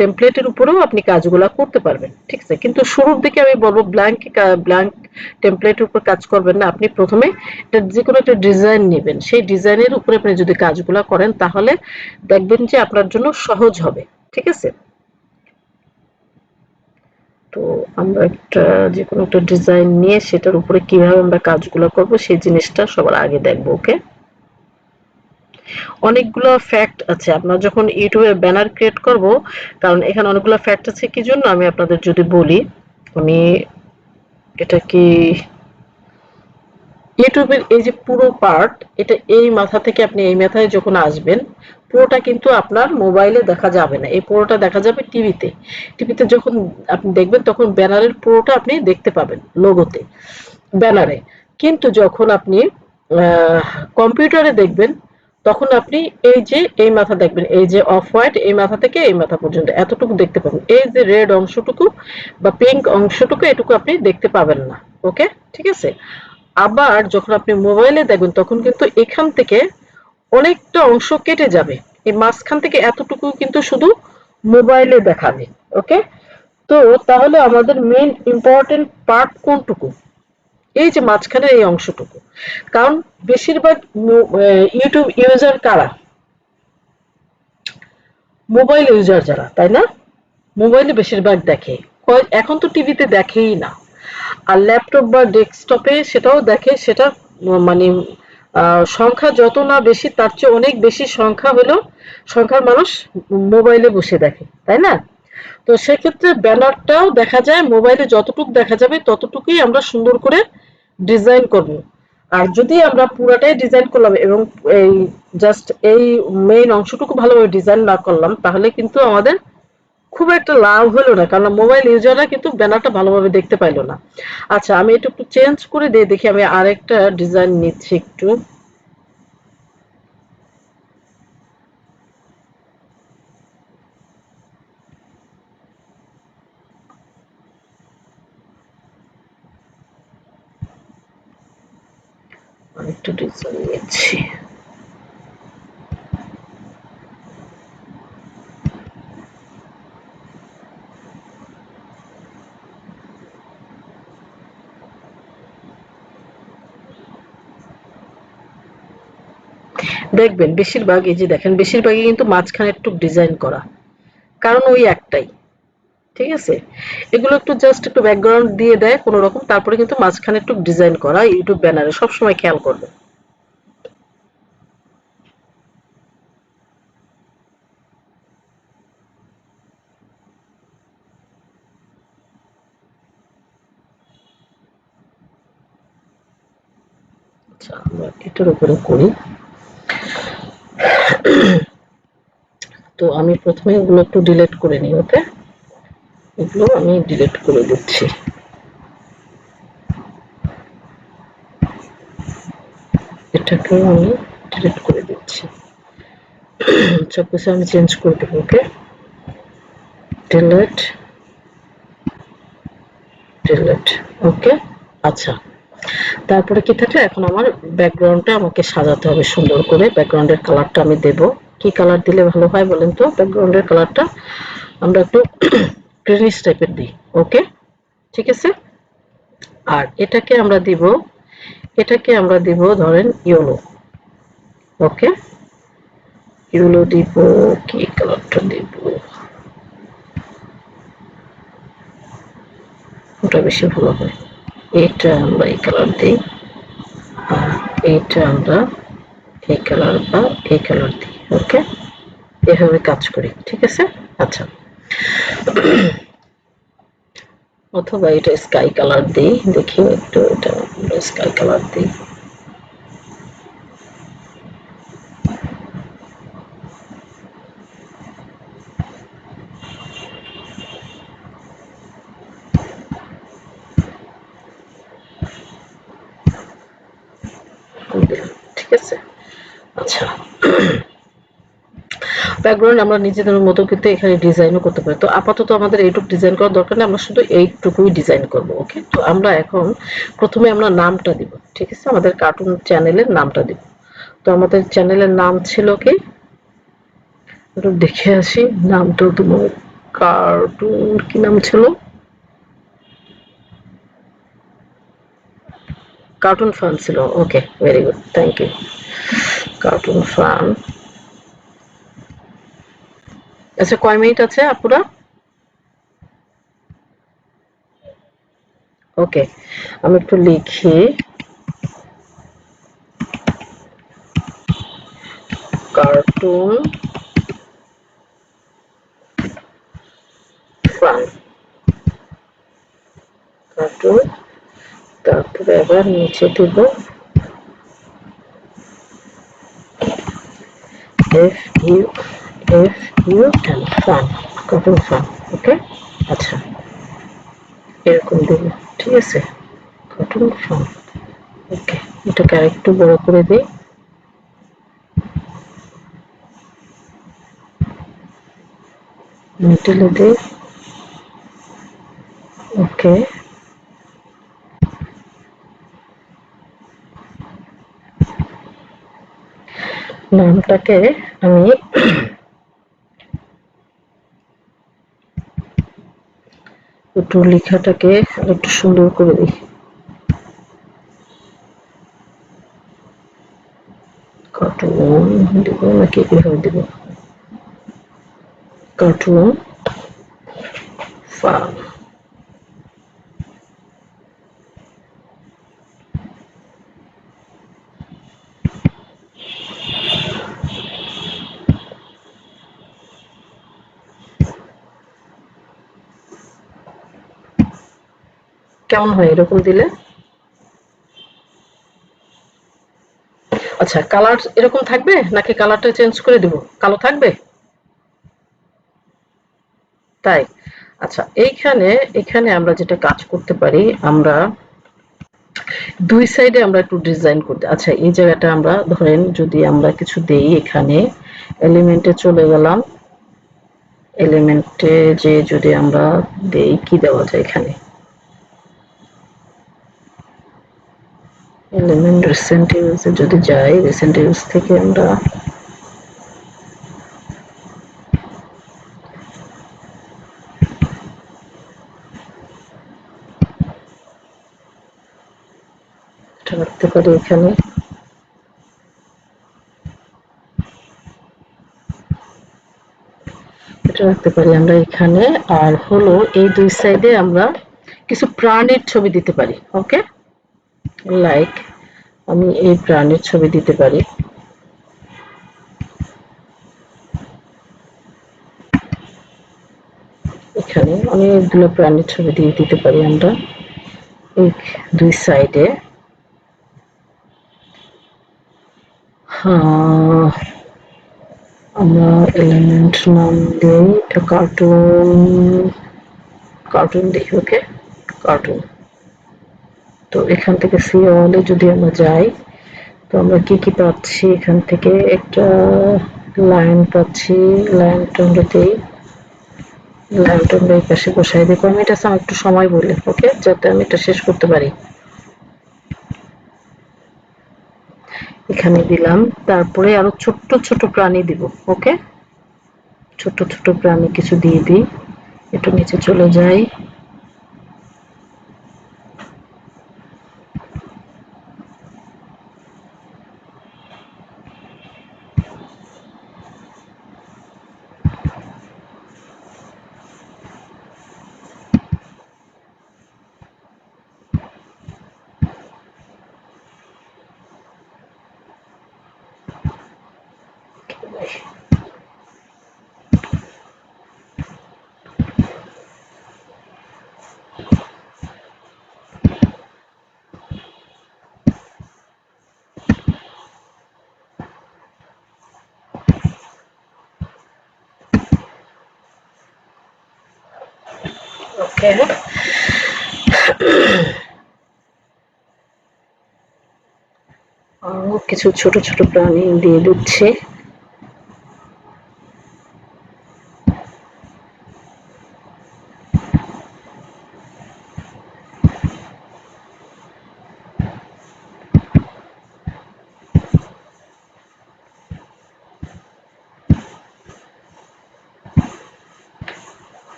Speaker 1: টেমপ্লেটের উপরেও আপনি কাজগুলা করতে পারবেন, ঠিক আছে? কিন্তু শুরুর দিকে আমি বলবো ব্ল্যাঙ্ক টেমপ্লেটের উপর কাজ করবেন না। আপনি প্রথমে যে কোনো একটা ডিজাইন নেবেন, সেই ডিজাইনের উপরে আপনি যদি কাজগুলা করেন, তাহলে দেখবেন যে আপনার জন্য সহজ হবে, ঠিক আছে? তো আমরা একটা যে কোনো একটা ডিজাইন নিয়ে সেটার উপরে কিভাবে আমরা কাজগুলো করব, সেই জিনিসটা সবার আগে দেখবো। ওকে, অনেকগুলো ফ্যাক্ট আছে আপনার যখন ইউটিউবে ব্যানার ক্রিয়েট করব, কারণ এখানে অনেকগুলো ফ্যাক্ট আছে। কি জন্য আমি আপনাদের যদি বলি, আমি এটা কি ইউটিউবের এই যে পুরো পার্ট, এটা এই মাথা থেকে আপনি এই মাথায় যখন আসবেন, পুরোটা কিন্তু আপনার মোবাইলে দেখা যাবে না, এই পুরোটা দেখা যাবে টিভিতে। টিভিতে যখন আপনি দেখবেন, তখন ব্যানারের পুরোটা আপনি দেখতে পাবেন লোগোতে, ব্যানারে। কিন্তু যখন আপনি কম্পিউটারে দেখবেন, তখন আপনি এই যে এই মাথা দেখবেন, এই যে অফ হোয়াইট, এই মাথা থেকে এই মাথা পর্যন্ত এতটুকু দেখতে পাবেন। এই যে রেড অংশটুকু বা পিঙ্ক অংশটুকু এটুকু আপনি দেখতে পাবেন না। ওকে, ঠিক আছে। আবার যখন আপনি মোবাইলে দেখবেন তখন কিন্তু এখান থেকে অনেকটা অংশ কেটে যাবে। এই মাঝখান থেকে এতটুকু কিন্তু শুধু মোবাইলে দেখাবে। ওকে, তো তাহলে আমাদের মেইন ইম্পর্টেন্ট পার্ট কোনটুকু? এই যে মাঝখানের এই অংশটুকু। কারণ বেশিরভাগ ইউটিউব ইউজার কারা? মোবাইল ইউজার যারা, তাই না? মোবাইলে বেশিরভাগ দেখে। এখন তো টিভিতে দেখেই না। আর ল্যাপটপ বা ডেস্কটপে সেটাও দেখে, সেটা মানে সংখ্যা যত না বেশি তার চেয়ে অনেক বেশি সংখ্যার মানুষ মোবাইলে বসে দেখে, তাই না? তো সেক্ষেত্রে ব্যানারটাও দেখা যায় মোবাইলে যতটুকু দেখা যাবে ততটুকুই আমরা সুন্দর করে ডিজাইন করব। আর যদি আমরা পুরাটাই ডিজাইন করলাম এবং এই জাস্ট এই মেইন অংশটুকু ভালোভাবে ডিজাইন না করলাম তাহলে কিন্তু আমাদের খুব একটা লাভ হলো না, কারণ মোবাইল ইউজাররা কিন্তু ব্যানারটা ভালোভাবে দেখতে পাইলো না। আচ্ছা, আমি এটা একটু চেঞ্জ করে দিয়ে দেখি, আমি আরেকটা ডিজাইন নিচ্ছি একটু। আরেকটা ডিজাইন নিচ্ছি। দেখবেন বেশিরভাগ, এই যে দেখেন বেশিরভাগই কিন্তু মাঝখানে একটু ডিজাইন করা, কারণ ওই একটাই। ঠিক আছে, এগুলো একটু জাস্ট একটু ব্যাকগ্রাউন্ড দিয়ে দেয় কোনো রকম, তারপরে কিন্তু মাঝখানে একটু ডিজাইন করা ইউটিউব ব্যানারে সবসময় খেয়াল করবেন। আচ্ছা, আমরা এটার উপরে করি। তো আমি প্রথমে এগুলো একটু ডিলিট করে নিই। ওকে, এগুলো আমি ডিলিট করে দিচ্ছি। এটাকেও আমি ডিলিট করে দিচ্ছি। সবকিছু আমি চেঞ্জ করে দেবো। ওকে, ডিলিট, ডিলিট। ওকে, আচ্ছা। তারপরে কি থাকলে এখন আমার ব্যাকগ্রাউন্ডটা আমাকে সাজাতে হবে সুন্দর করে। ব্যাকগ্রাউন্ডের কালারটা আমি দেব। কি কালার দিলে ভালো হয় বলেন তো? ব্যাকগ্রাউন্ডের কালারটা আমরা একটু গ্রিনিশ টাইপের দিই। ওকে, ঠিক আছে। আর এটাকে আমরা দিব ধরেন ইয়েলো। ওকে, ইয়েলো দিব। কি কালারটা দিব? ওটা বেশি ভালো হয়। এটা আমরা এই কালার দিই, আর এইটা আমরা এই কালার বা এই কালার দিই। ওকে, এভাবে কাজ করি। ঠিক আছে, আচ্ছা। অথবা এটা স্কাই কালার দিই, দেখি একটু, এটা স্কাই কালার দিই। ঠিক আছে, আচ্ছা। ব্যাকগ্রাউন্ড আমরা নিজেদের মতো কিন্তু এখানে ডিজাইনও করতে পারি। তো আপাতত আমাদের এইটুকু ডিজাইন করার দরকার নেই, আমরা শুধু এইটুকুই ডিজাইন করব। ওকে, তো আমরা এখন প্রথমে আমরা নামটা দিব। ঠিক আছে, আমাদের কার্টুন চ্যানেলের নামটা দিব। তো আমাদের চ্যানেলের নাম ছিল কি, একটু দেখে আসি নামটা তোমার। কার্টুন কি নাম ছিল? কার্টুন ফান ছিল। Okay, very good, thank you. Cartoon fun. আচ্ছা, কয় মিনিট আছে আপুরা? ওকে, আমি একটু লিখি। কার্টুন ফান, কার্টুন, তারপরে আবার নিচে দেব F U, F U N, fun, cartoon fun. Okay, আচ্ছা, এরকম দেব। ঠিক আছে, কার্টুন ফান। ওকে, এটাকে আরেকটু বড় করে দিই। মিডলে দিই। ওকে, নামটাকে আমি একটু লেখাটাকে একটু সুন্দর করে দিই। কার্টুন দিব নাকি কিভাবে দিব? Cartoon farm. কেমন হয় এরকম দিলে? আচ্ছা, কালার এরকম থাকবে নাকি কালারটা চেঞ্জ করে দিব? কালো থাকবে? তাই? আচ্ছা, এখানে আমরা যেটা কাজ করতে পারি, আমরা দুই সাইডে আমরা একটু ডিজাইন করতে। আচ্ছা, এই জায়গাটা আমরা ধরেন যদি আমরা কিছু দেই, এখানে এলিমেন্টে চলে গেলাম। এলিমেন্টে যে যদি আমরা দেই, কি দেওয়া যায় এখানে? এলিমেন্ট রিসেন্ট ইউজে যদি যাই, রিসেন্ট ইউজ থেকে আমরা এটা রাখতে পারি এখানে। এটা রাখতে পারি আমরা এখানে। আর হলো এই দুই সাইডে আমরা কিছু প্রাণীর ছবি দিতে পারি। ওকে, লাইক আমি এই প্রাণীর ছবি দিতে পারি। এখানে অনেকগুলো প্রাণীর ছবি দিয়ে দিতে পারি আমরা এই দুই সাইডে। হ্যাঁ, আমরা এলিমেন্ট নাম দিই কার্টুন। কার্টুন দেখি। ওকে, কার্টুন। তো এখান থেকে সি অলে যদি আমরা যাই, তো আমরা কি কি পাচ্ছি এখান থেকে? একটা লাইন পাচ্ছি। লাইনটা আমরা দিই। লাইনটা আমরা এই পাশে বসাই দেবো। আমি এটা একটু সময় বলি, ওকে, যাতে আমি এটা শেষ করতে পারি। এখানে দিলাম। তারপরে আরো ছোট্ট ছোট প্রাণী দিব। ওকে, ছোট ছোট প্রাণী কিছু দিয়ে দিই। একটু নিচে চলে যাই। ওকে, কিছু ছোট ছোট প্রাণী দিয়ে দিচ্ছি।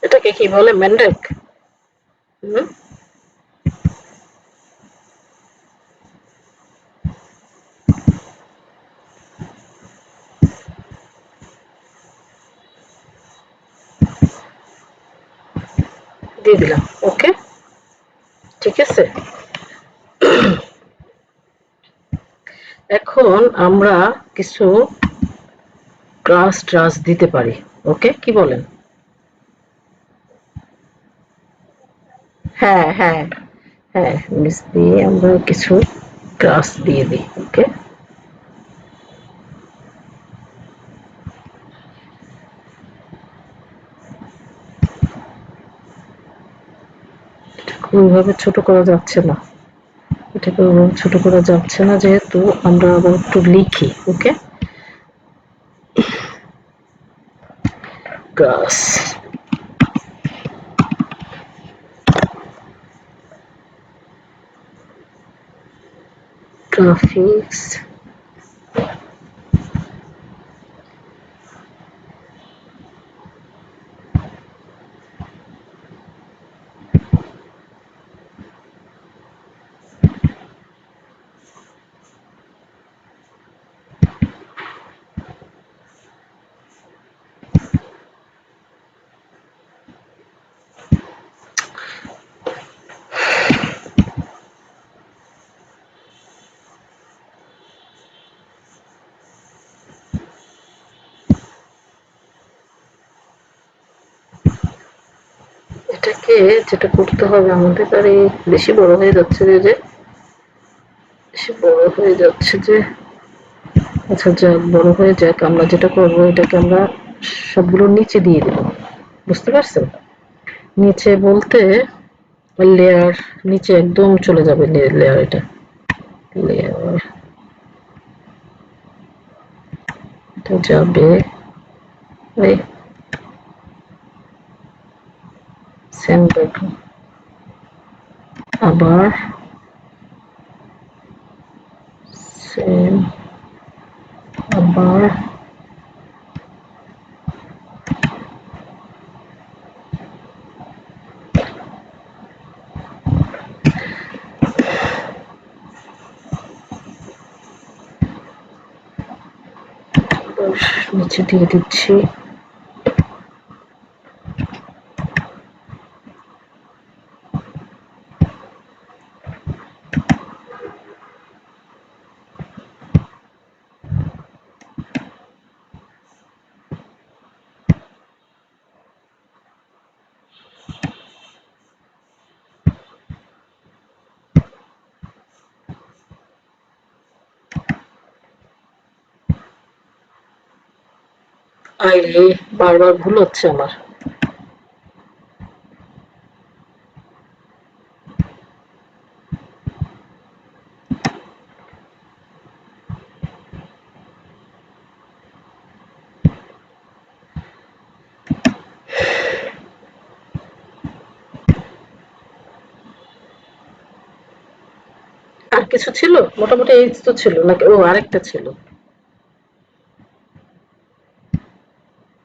Speaker 1: এটাকে কি বলে? ম্যান্ডেক? হুম, দিয়ে দিলাম। ওকে, ঠিক আছে। এখন আমরা কিছু গ্রাস ট্রাস দিতে পারি। ওকে, কি বলেন? হ্যাঁ হ্যাঁ হ্যাঁ, নিচ দিয়ে আমরা কিছু গ্রাস দিয়ে দিই। ওকে, ওইভাবে ছোট করা যাচ্ছে না, এটাকে ওইভাবে ছোট করা যাচ্ছে না, যেহেতু আমরা আবার একটু লিখি। ওকে, গাছ গ্রাফিক্স এটাকে যেটা করতে হবে আমাদের, আর বেশি বড় হয়ে যাচ্ছে যে বেশি বড় হয়ে যাচ্ছে যে আচ্ছা যাক, বড় হয়ে যাক। আমরা যেটা করবো, এটাকে আমরা সবগুলো নিচে দিয়ে দেবো, বুঝতে পারছেন? নিচে বলতে লেয়ার, নিচে একদম চলে যাবে লেয়ার, এটা লেয়ার, এটা যাবে এই সেম দেখুন, আবার সেম, আবার নিচে দিয়ে দিচ্ছি। আরে বারবার ভুল হচ্ছে আমার। আর কিছু ছিল? মোটামুটি এই তো ছিল নাকি? ও আরেকটা ছিল,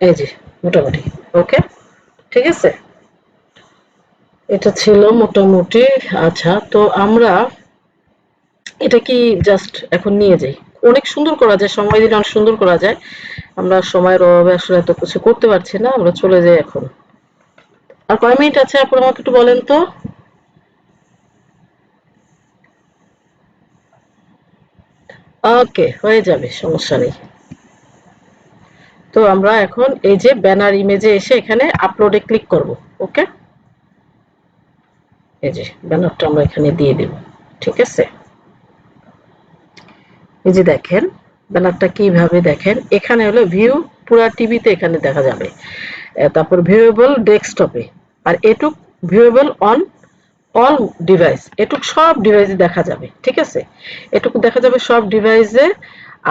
Speaker 1: এই যে মোটামুটি। ওকে, ঠিক আছে, এটা ছিল মোটামুটি। আচ্ছা, তো আমরা এটা কি জাস্ট এখন নিয়ে যাই? অনেক সুন্দর করা যায়, সময় দিলে অনেক সুন্দর করা যায়। আমরা সময়ের অভাবে আসলে এত কিছু করতে পারছি না, আমরা চলে যাই এখন। আর কয় মিনিট আছে আপনারা আমাকে একটু বলেন তো? ওকে, হয়ে যাবে, সমস্যা নেই। তো আমরা এখন এই যে ব্যানার ইমেজে এসে এখানে আপলোডে ক্লিক করব। ওকে, এই যে ব্যানারটা আমরা এখানে দিয়ে দেব। ঠিক আছে, এই যে দেখেন ব্যানারটা কিভাবে, দেখেন এখানে হলো ভিউ পুরা টিভিতে এখানে দেখা যাবে। তারপর ভিউয়েবল ডেস্কটপে, আর এটুক ভিউয়েবল অন অল ডিভাইস, এটুক সব ডিভাইসে দেখা যাবে। ঠিক আছে, এটুকু দেখা যাবে সব ডিভাইসে।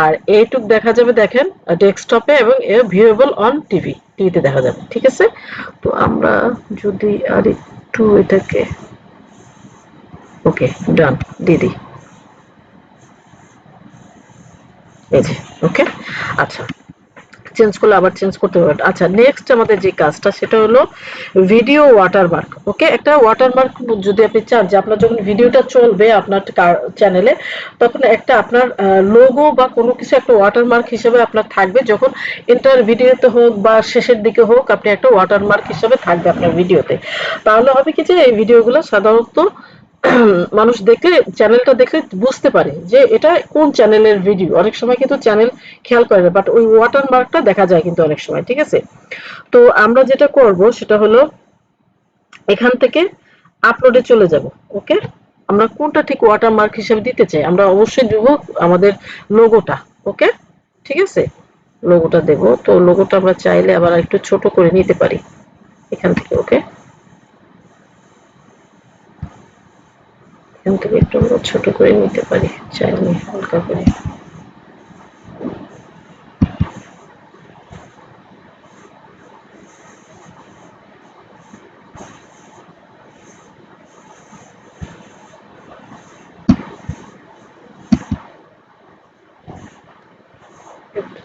Speaker 1: আর এইটুক দেখা যাবে দেখেন ডেস্কটপে, এবং ভিউয়েবল অন টিভিতে দেখা যাবে। ঠিক আছে, তো আমরা যদি আর একটু এটাকে, ওকে ডান দিদি, এই যে ওকে। আচ্ছা, চেঞ্জ করলে আবার চেঞ্জ করতে পারবেন। আচ্ছা, নেক্সট আমাদের যে কাজটা সেটা হলো ভিডিও ওয়াটারমার্ক। ওকে, একটা ওয়াটারমার্ক যদি আপনি চান যে আপনার যখন ভিডিওটা চলবে আপনার চ্যানেলে, তখন একটা আপনার লোগো বা কোনো কিছু একটা ওয়াটারমার্ক হিসেবে আপনার থাকবে, যখন এন্টার ভিডিওতে হোক বা শেষের দিকে হোক, আপনি একটা ওয়াটারমার্ক হিসেবে থাকবে আপনার ভিডিওতে। তাহলে হবে কি যে এই ভিডিওগুলো সাধারণত মানুষ দেখলে, চ্যানেলটা দেখলে বুঝতে পারে যে এটা কোন চ্যানেলের ভিডিও। অনেক সময় কিন্তু চ্যানেল খেয়াল করে না, বাট ওই ওয়াটারমার্কটা দেখা যায় কিন্তু অনেক সময়। ঠিক আছে, তো আমরা যেটা করব সেটা হলো এখান থেকে আপলোডে চলে যাব। ওকে, আমরা কোনটা ঠিক ওয়াটারমার্ক হিসেবে দিতে চাই, আমরা অবশ্যই দেব আমাদের লোগোটা। ওকে, ঠিক আছে, লোগোটা দেব। তো লোগোটা আমরা চাইলে আবার একটু ছোট করে নিতে পারি এখান থেকে। ওকে, এখান থেকে একটু আমরা ছোট করে নিতে পারি চাইলে হালকা করে।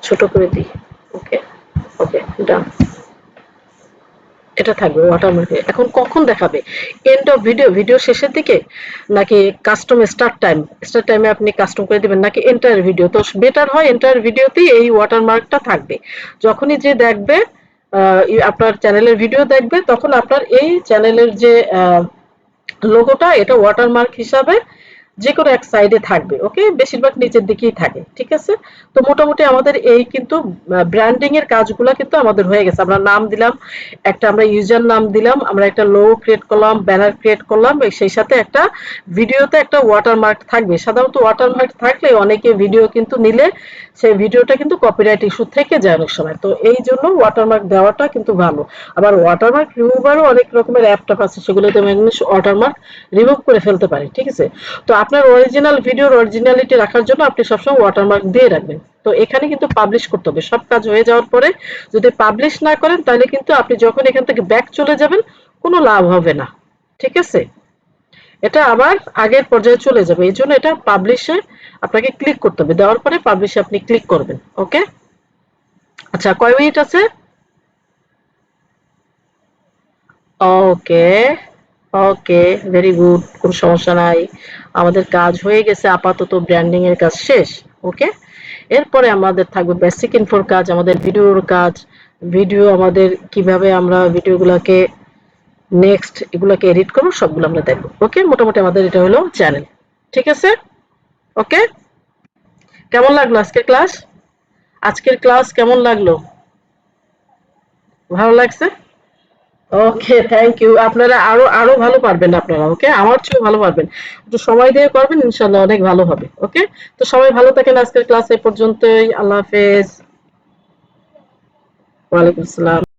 Speaker 1: ছোট করে দিই। ওকে, ওকে, ডান। এটা থাকবে ওয়াটারমার্কে। এখন কখন দেখাবে? এন্ড অফ ভিডিও, ভিডিও শেষের দিকে, নাকি কাস্টম স্টার্ট টাইম, স্টার্ট টাইমে আপনি কাস্টম করে দিবেন, নাকি এন্টায়ার ভিডিও? তো বেটার হয় এন্টায়ার ভিডিওতেই এই ওয়াটারমার্কটা থাকবে। যখনই যে দেখবে আপনার চ্যানেলের ভিডিও দেখবে, তখন আপনার এই চ্যানেলের যে লোগোটা, এটা ওয়াটারমার্ক হিসাবে যেকোনো এক সাইডে থাকবে। ওকে, বেশিরভাগ নিচের দিকেই থাকে। ঠিক আছে? তো মোটামুটি আমাদের এই কিন্তু ব্র্যান্ডিং এর কাজগুলো কিন্তু আমাদের হয়ে গেছে। আমরা নাম দিলাম, একটা আমরা ইউজার নাম দিলাম, আমরা একটা লোগো ক্রিয়েট করলাম, ব্যানার ক্রিয়েট করলাম, সেই সাথে একটা ভিডিওতে একটা ওয়াটারমার্ক থাকবে। সাধারণত ওয়াটারমার্ক থাকলে অনেকে ভিডিও কিন্তু নিলে সেই ভিডিওটা কিন্তু কপিরাইট ইস্যু থেকে যায় অনেক সময়। তো এই জন্য ওয়াটারমার্ক দেওয়াটা কিন্তু ভালো। আবার ওয়াটারমার্ক রিমুভারও অনেক রকমের অ্যাপ আছে, সেগুলোতে ওয়াটারমার্ক রিমুভ করে ফেলতে পারি। ঠিক আছে? তো আপনার অরিজিনাল ভিডিওর অরিজিনালিটি রাখার জন্য আপনি সবসময় ওয়াটারমার্ক দিয়ে রাখবেন। তো এখানে কিন্তু পাবলিশ করতে হবে। সব কাজ হয়ে যাওয়ার পরে যদি পাবলিশ না করেন, তাহলে কিন্তু আপনি যখন এখান থেকে ব্যাক চলে যাবেন, কোনো লাভ হবে না। ঠিক আছে? এটা আবার আগের পর্যায়ে চলে যাবে। এই জন্য এটা পাবলিশে আপনাকে ক্লিক করতে হবে। দেওয়ার পরে পাবলিশে আপনি ক্লিক করবেন। ওকে, আচ্ছা, কয় মিনিট আছে? ওকে, ওকে, ভেরি গুড, কোনো সমস্যা নাই। আমাদের কাজ হয়ে গেছে, আপাতত ব্র্যান্ডিং এর কাজ শেষ। ওকে, এরপরে আমাদের থাকবে বেসিক ইনফোর কাজ, আমাদের ভিডিওর কাজ। ভিডিও আমাদের কিভাবে আমরা ভিডিওগুলোকে নেক্সট এগুলোকে এডিট করবো, সবগুলো আমরা দেখবো। ওকে, মোটামুটি আমাদের এটা হলো চ্যানেল। ঠিক আছে? ওকে, কেমন লাগলো আজকের ক্লাস? আজকের ক্লাস কেমন লাগলো? ভালো লাগছে? ওকে, থ্যাংক ইউ। আপনারা আরো আরো ভালো পারবেন আপনারা। ওকে, আমার চেয়েও ভালো পারবেন। একটু সময় দিয়ে করবেন, ইনশাল্লাহ অনেক ভালো হবে। ওকে, তো সবাই ভালো থাকেন। আজকের ক্লাস এই পর্যন্তই। আল্লাহ হাফেজ। ওয়ালাইকুম আসসালাম।